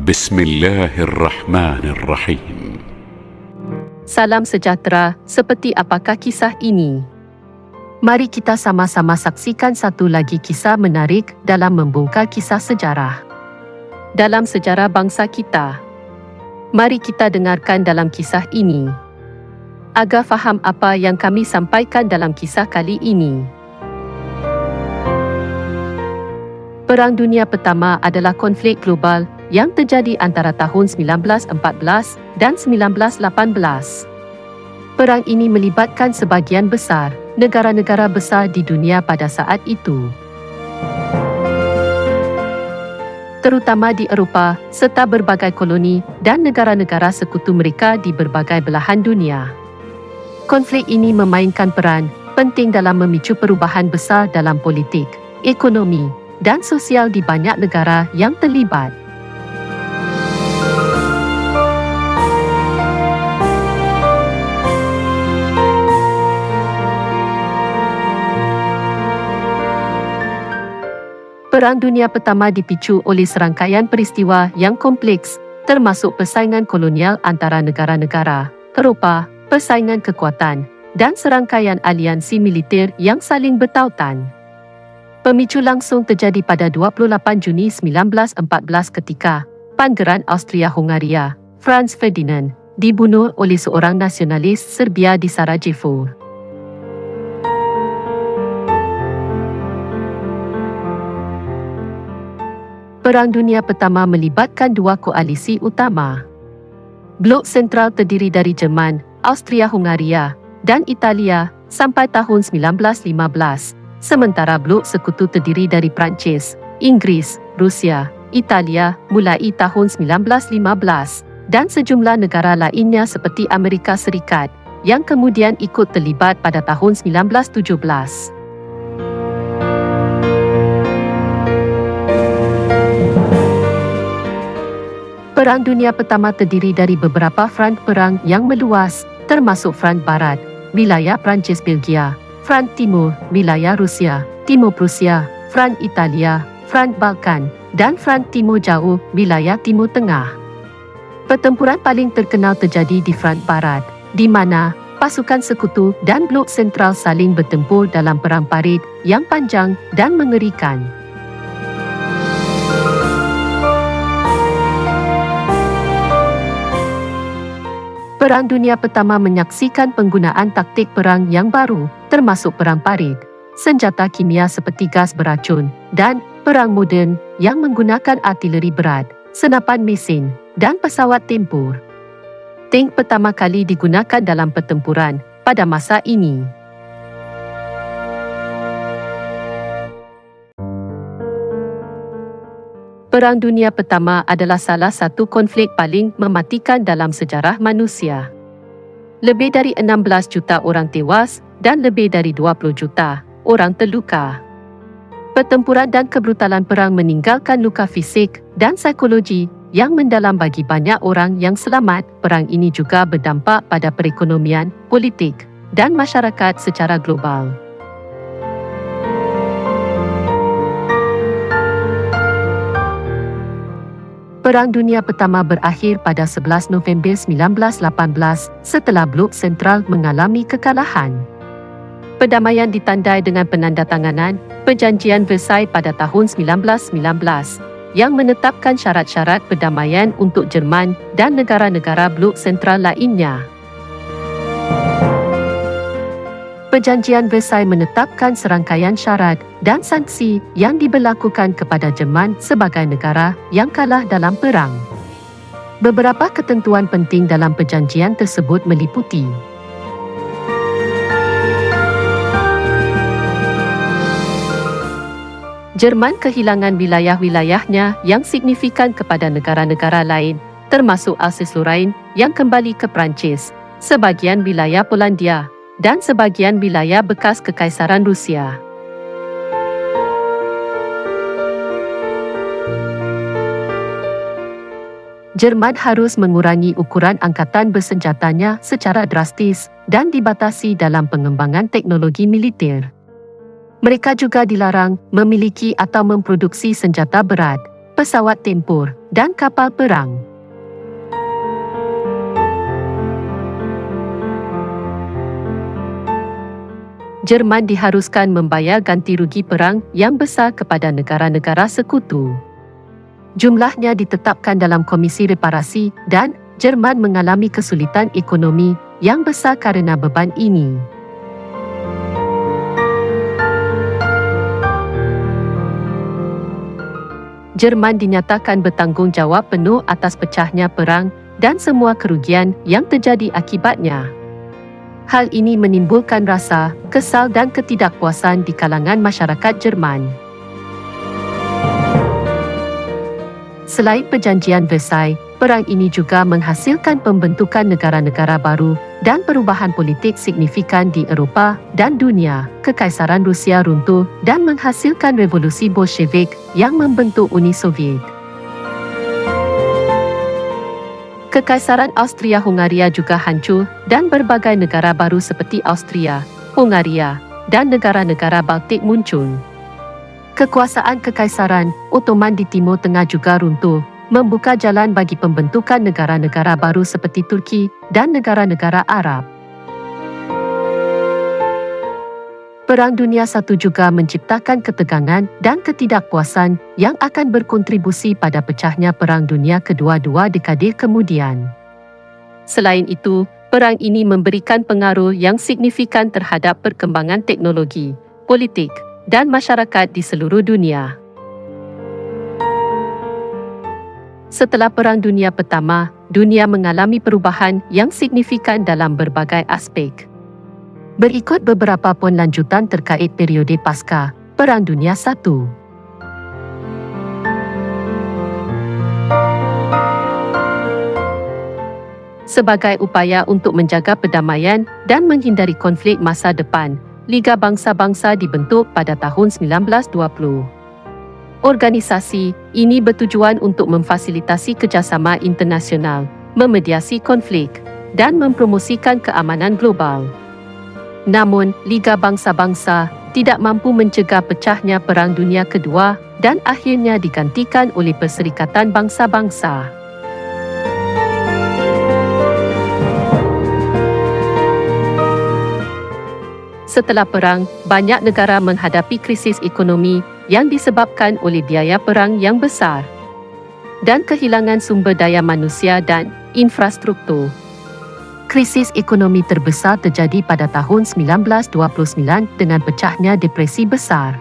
بسم الله الرحمن الرحيم. Salam sejahtera, seperti apakah kisah ini? Mari kita sama-sama saksikan satu lagi kisah menarik dalam membongkar kisah sejarah. Dalam sejarah bangsa kita. Mari kita dengarkan dalam kisah ini. Agar faham apa yang kami sampaikan dalam kisah kali ini. Perang Dunia Pertama adalah konflik global yang terjadi antara tahun 1914 dan 1918. Perang ini melibatkan sebahagian besar negara-negara besar di dunia pada saat itu, terutama di Eropah serta berbagai koloni dan negara-negara sekutu mereka di berbagai belahan dunia. Konflik ini memainkan peran penting dalam memicu perubahan besar dalam politik, ekonomi, dan sosial di banyak negara yang terlibat. Perang Dunia Pertama dipicu oleh serangkaian peristiwa yang kompleks, termasuk persaingan kolonial antara negara-negara Eropah, persaingan kekuatan, dan serangkaian aliansi militer yang saling bertautan. Pemicu langsung terjadi pada 28 Juni 1914 ketika Pangeran Austria-Hungaria, Franz Ferdinand, dibunuh oleh seorang nasionalis Serbia di Sarajevo. Perang Dunia Pertama melibatkan dua koalisi utama. Blok sentral terdiri dari Jerman, Austria-Hungaria, dan Italia sampai tahun 1915. Sementara blok sekutu terdiri dari Perancis, Inggris, Rusia, Italia mulai tahun 1915 dan sejumlah negara lainnya seperti Amerika Serikat yang kemudian ikut terlibat pada tahun 1917. Perang Dunia Pertama terdiri dari beberapa front perang yang meluas, termasuk front barat, wilayah Perancis Belgia, front timur, wilayah Rusia, Timur Prusia, front Italia, front Balkan, dan front Timur Jauh, wilayah Timur Tengah. Pertempuran paling terkenal terjadi di front barat, di mana pasukan sekutu dan blok sentral saling bertempur dalam perang parit yang panjang dan mengerikan. Perang Dunia Pertama menyaksikan penggunaan taktik perang yang baru, termasuk perang parit, senjata kimia seperti gas beracun, dan perang moden yang menggunakan artileri berat, senapan mesin, dan pesawat tempur. Tank pertama kali digunakan dalam pertempuran pada masa ini. Perang Dunia Pertama adalah salah satu konflik paling mematikan dalam sejarah manusia. Lebih dari 16 juta orang tewas dan lebih dari 20 juta orang terluka. Pertempuran dan kebrutalan perang meninggalkan luka fisik dan psikologi yang mendalam bagi banyak orang yang selamat. Perang ini juga berdampak pada perekonomian, politik, dan masyarakat secara global. Perang Dunia Pertama berakhir pada 11 November 1918 setelah blok sentral mengalami kekalahan. Perdamaian ditandai dengan penandatanganan Perjanjian Versailles pada tahun 1919 yang menetapkan syarat-syarat perdamaian untuk Jerman dan negara-negara blok sentral lainnya. Perjanjian Versailles menetapkan serangkaian syarat dan sanksi yang diberlakukan kepada Jerman sebagai negara yang kalah dalam perang. Beberapa ketentuan penting dalam perjanjian tersebut meliputi Jerman kehilangan wilayah-wilayahnya yang signifikan kepada negara-negara lain, termasuk Alsace-Lorraine yang kembali ke Perancis, sebagian wilayah Polandia, dan sebagian wilayah bekas Kekaisaran Rusia. Jerman harus mengurangi ukuran angkatan bersenjatanya secara drastis dan dibatasi dalam pengembangan teknologi militer. Mereka juga dilarang memiliki atau memproduksi senjata berat, pesawat tempur, dan kapal perang. Jerman diharuskan membayar ganti rugi perang yang besar kepada negara-negara sekutu. Jumlahnya ditetapkan dalam Komisi Reparasi dan Jerman mengalami kesulitan ekonomi yang besar kerana beban ini. Jerman dinyatakan bertanggungjawab penuh atas pecahnya perang dan semua kerugian yang terjadi akibatnya. Hal ini menimbulkan rasa kesal dan ketidakpuasan di kalangan masyarakat Jerman. Selain Perjanjian Versailles, perang ini juga menghasilkan pembentukan negara-negara baru dan perubahan politik signifikan di Eropah dan dunia. Kekaisaran Rusia runtuh dan menghasilkan revolusi Bolshevik yang membentuk Uni Soviet. Kekaisaran Austria-Hungaria juga hancur dan berbagai negara baru seperti Austria, Hungaria, dan negara-negara Baltik muncul. Kekuasaan Kekaisaran Ottoman di Timur Tengah juga runtuh, membuka jalan bagi pembentukan negara-negara baru seperti Turki dan negara-negara Arab. Perang Dunia I juga menciptakan ketegangan dan ketidakpuasan yang akan berkontribusi pada pecahnya Perang Dunia Kedua 2 dekade kemudian. Selain itu, perang ini memberikan pengaruh yang signifikan terhadap perkembangan teknologi, politik, dan masyarakat di seluruh dunia. Setelah Perang Dunia Pertama, dunia mengalami perubahan yang signifikan dalam berbagai aspek. Berikut beberapa poin lanjutan terkait periode pasca Perang Dunia I. Sebagai upaya untuk menjaga perdamaian dan menghindari konflik masa depan, Liga Bangsa-Bangsa dibentuk pada tahun 1920. Organisasi ini bertujuan untuk memfasilitasi kerjasama internasional, memediasi konflik, dan mempromosikan keamanan global. Namun, Liga Bangsa-Bangsa tidak mampu mencegah pecahnya Perang Dunia Kedua dan akhirnya digantikan oleh Perserikatan Bangsa-Bangsa. Setelah perang, banyak negara menghadapi krisis ekonomi yang disebabkan oleh biaya perang yang besar dan kehilangan sumber daya manusia dan infrastruktur. Krisis ekonomi terbesar terjadi pada tahun 1929 dengan pecahnya depresi besar.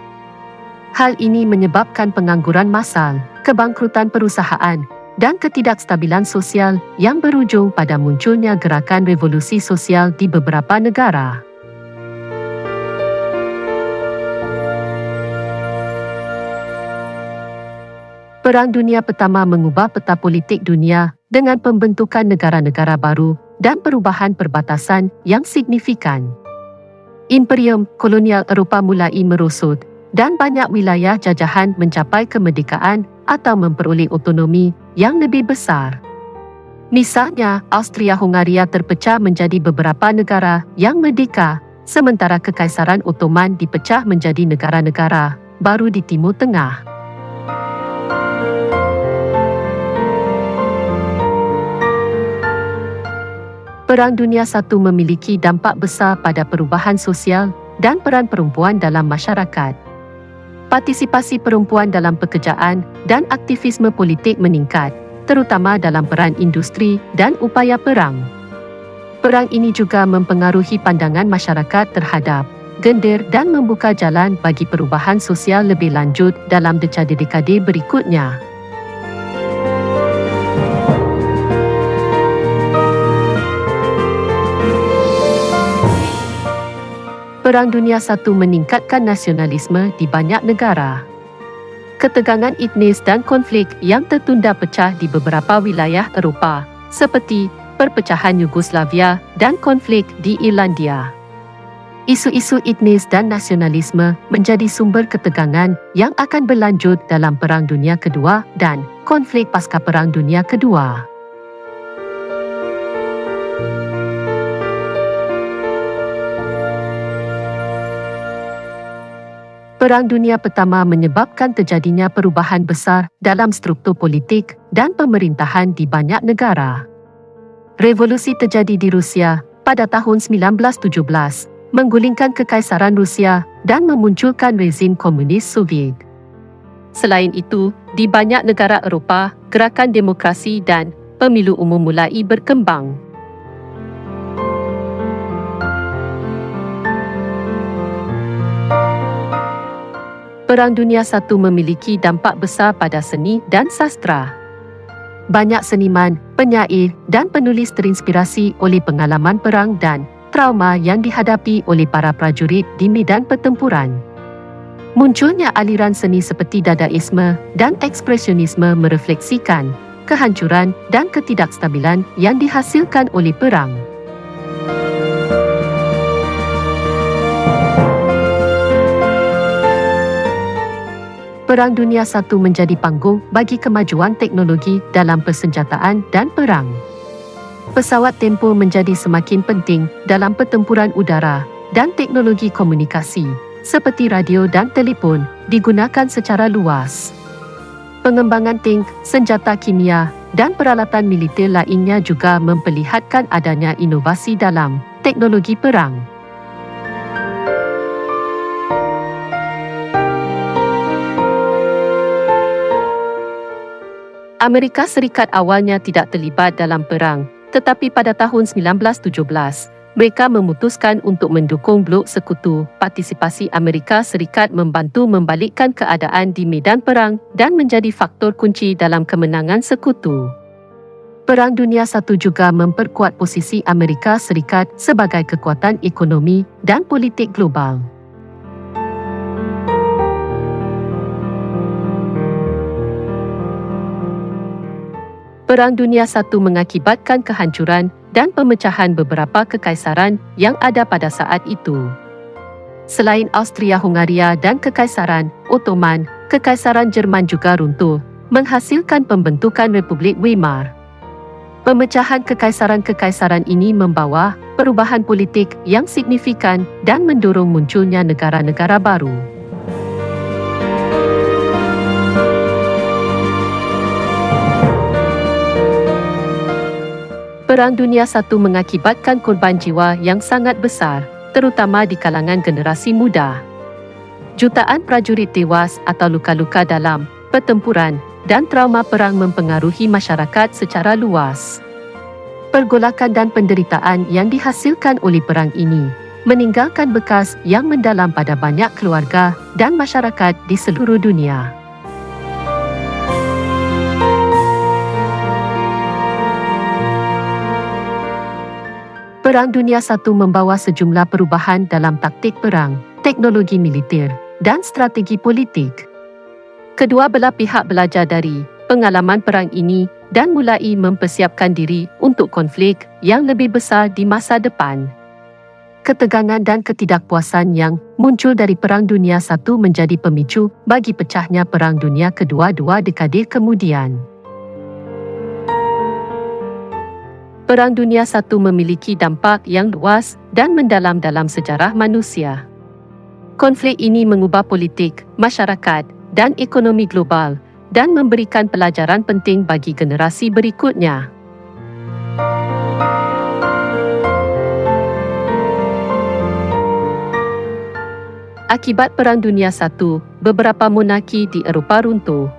Hal ini menyebabkan pengangguran massal, kebangkrutan perusahaan, dan ketidakstabilan sosial yang berujung pada munculnya gerakan revolusi sosial di beberapa negara. Perang Dunia Pertama mengubah peta politik dunia dengan pembentukan negara-negara baru dan perubahan perbatasan yang signifikan. Imperium kolonial Eropah mulai merosot dan banyak wilayah jajahan mencapai kemerdekaan atau memperoleh otonomi yang lebih besar. Misalnya, Austria-Hungaria terpecah menjadi beberapa negara yang merdeka, sementara Kekaisaran Ottoman dipecah menjadi negara-negara baru di Timur Tengah. Perang Dunia I memiliki dampak besar pada perubahan sosial dan peran perempuan dalam masyarakat. Partisipasi perempuan dalam pekerjaan dan aktivisme politik meningkat, terutama dalam peran industri dan upaya perang. Perang ini juga mempengaruhi pandangan masyarakat terhadap gender dan membuka jalan bagi perubahan sosial lebih lanjut dalam dekade-dekade berikutnya. Perang Dunia I meningkatkan nasionalisme di banyak negara. Ketegangan etnis dan konflik yang tertunda pecah di beberapa wilayah Eropah, seperti perpecahan Yugoslavia dan konflik di Irlandia. Isu-isu etnis dan nasionalisme menjadi sumber ketegangan yang akan berlanjut dalam Perang Dunia Kedua dan konflik pasca Perang Dunia Kedua. Perang Dunia Pertama menyebabkan terjadinya perubahan besar dalam struktur politik dan pemerintahan di banyak negara. Revolusi terjadi di Rusia pada tahun 1917, menggulingkan Kekaisaran Rusia dan memunculkan rezim komunis Soviet. Selain itu, di banyak negara Eropah, gerakan demokrasi dan pemilu umum mulai berkembang. Perang Dunia I memiliki dampak besar pada seni dan sastra. Banyak seniman, penyair dan penulis terinspirasi oleh pengalaman perang dan trauma yang dihadapi oleh para prajurit di medan pertempuran. Munculnya aliran seni seperti Dadaisme dan Ekspresionisme merefleksikan kehancuran dan ketidakstabilan yang dihasilkan oleh perang. Perang Dunia I menjadi panggung bagi kemajuan teknologi dalam persenjataan dan perang. Pesawat tempur menjadi semakin penting dalam pertempuran udara dan teknologi komunikasi, seperti radio dan telefon, digunakan secara luas. Pengembangan tank, senjata kimia, dan peralatan militer lainnya juga memperlihatkan adanya inovasi dalam teknologi perang. Amerika Serikat awalnya tidak terlibat dalam perang, tetapi pada tahun 1917, mereka memutuskan untuk mendukung Blok Sekutu. Partisipasi Amerika Serikat membantu membalikkan keadaan di medan perang dan menjadi faktor kunci dalam kemenangan Sekutu. Perang Dunia I juga memperkuat posisi Amerika Serikat sebagai kekuatan ekonomi dan politik global. Perang Dunia I mengakibatkan kehancuran dan pemecahan beberapa kekaisaran yang ada pada saat itu. Selain Austria-Hungaria dan Kekaisaran Ottoman, Kekaisaran Jerman juga runtuh, menghasilkan pembentukan Republik Weimar. Pemecahan kekaisaran-kekaisaran ini membawa perubahan politik yang signifikan dan mendorong munculnya negara-negara baru. Perang Dunia I mengakibatkan korban jiwa yang sangat besar, terutama di kalangan generasi muda. Jutaan prajurit tewas atau luka-luka dalam pertempuran dan trauma perang mempengaruhi masyarakat secara luas. Pergolakan dan penderitaan yang dihasilkan oleh perang ini meninggalkan bekas yang mendalam pada banyak keluarga dan masyarakat di seluruh dunia. Perang Dunia I membawa sejumlah perubahan dalam taktik perang, teknologi militer, dan strategi politik. Kedua belah pihak belajar dari pengalaman perang ini dan mulai mempersiapkan diri untuk konflik yang lebih besar di masa depan. Ketegangan dan ketidakpuasan yang muncul dari Perang Dunia I menjadi pemicu bagi pecahnya Perang Dunia Kedua 2 dekade kemudian. Perang Dunia I memiliki dampak yang luas dan mendalam dalam sejarah manusia. Konflik ini mengubah politik, masyarakat, dan ekonomi global dan memberikan pelajaran penting bagi generasi berikutnya. Akibat Perang Dunia I, beberapa monarki di Eropah runtuh.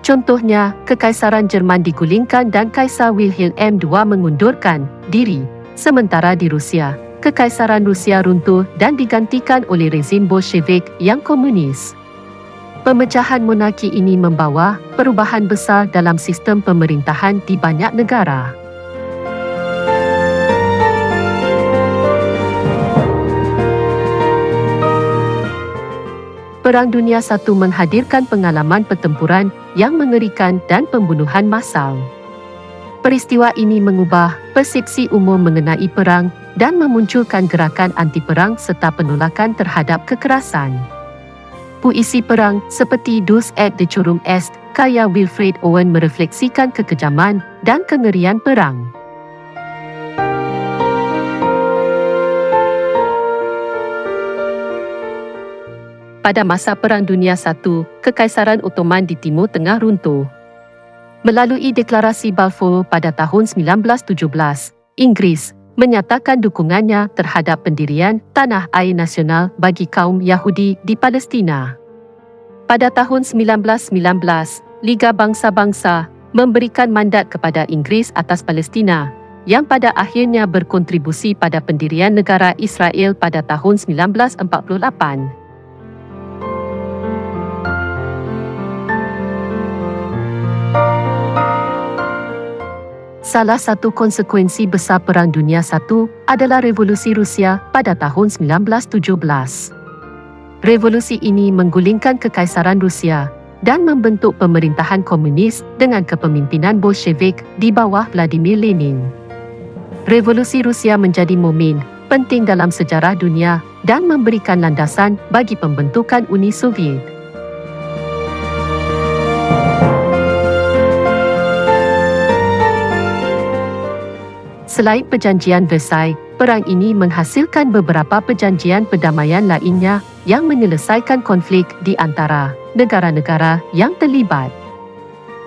Contohnya, Kekaisaran Jerman digulingkan dan Kaisar Wilhelm II mengundurkan diri. Sementara di Rusia, Kekaisaran Rusia runtuh dan digantikan oleh rezim Bolshevik yang komunis. Pemecahan monarki ini membawa perubahan besar dalam sistem pemerintahan di banyak negara. Perang Dunia I menghadirkan pengalaman pertempuran yang mengerikan dan pembunuhan massal. Peristiwa ini mengubah persepsi umum mengenai perang dan memunculkan gerakan anti-perang serta penolakan terhadap kekerasan. Puisi perang seperti Dus et de Chorum Est karya Wilfred Owen merefleksikan kekejaman dan kengerian perang. « Pada masa Perang Dunia I, Kekaisaran Ottoman di Timur Tengah runtuh. Melalui deklarasi Balfour pada tahun 1917, Inggeris menyatakan dukungannya terhadap pendirian tanah air nasional bagi kaum Yahudi di Palestina. Pada tahun 1919, Liga Bangsa-Bangsa memberikan mandat kepada Inggeris atas Palestina, yang pada akhirnya berkontribusi pada pendirian negara Israel pada tahun 1948. Salah satu konsekuensi besar Perang Dunia I adalah Revolusi Rusia pada tahun 1917. Revolusi ini menggulingkan Kekaisaran Rusia dan membentuk pemerintahan komunis dengan kepemimpinan Bolshevik di bawah Vladimir Lenin. Revolusi Rusia menjadi momen penting dalam sejarah dunia dan memberikan landasan bagi pembentukan Uni Soviet. Selain Perjanjian Versailles, perang ini menghasilkan beberapa perjanjian perdamaian lainnya yang menyelesaikan konflik di antara negara-negara yang terlibat.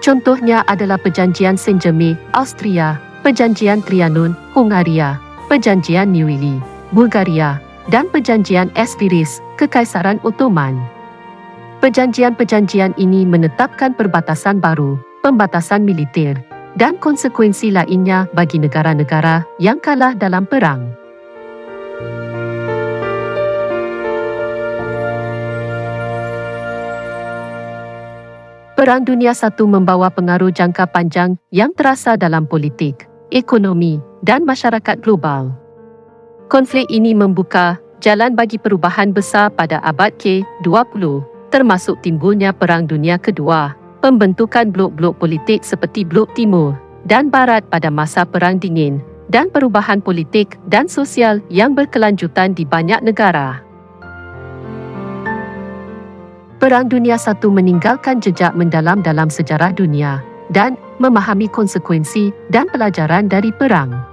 Contohnya adalah Perjanjian Saint-Germain, Austria, Perjanjian Trianon, Hungaria, Perjanjian Neuilly, Bulgaria, dan Perjanjian Esperis, Kekaisaran Ottoman. Perjanjian-perjanjian ini menetapkan perbatasan baru, pembatasan militer, dan konsekuensi lainnya bagi negara-negara yang kalah dalam perang. Perang Dunia I membawa pengaruh jangka panjang yang terasa dalam politik, ekonomi, dan masyarakat global. Konflik ini membuka jalan bagi perubahan besar pada abad ke-20, termasuk timbulnya Perang Dunia Kedua, pembentukan blok-blok politik seperti Blok Timur dan Barat pada masa Perang Dingin, dan perubahan politik dan sosial yang berkelanjutan di banyak negara. Perang Dunia I meninggalkan jejak mendalam dalam sejarah dunia dan memahami konsekuensi dan pelajaran dari perang.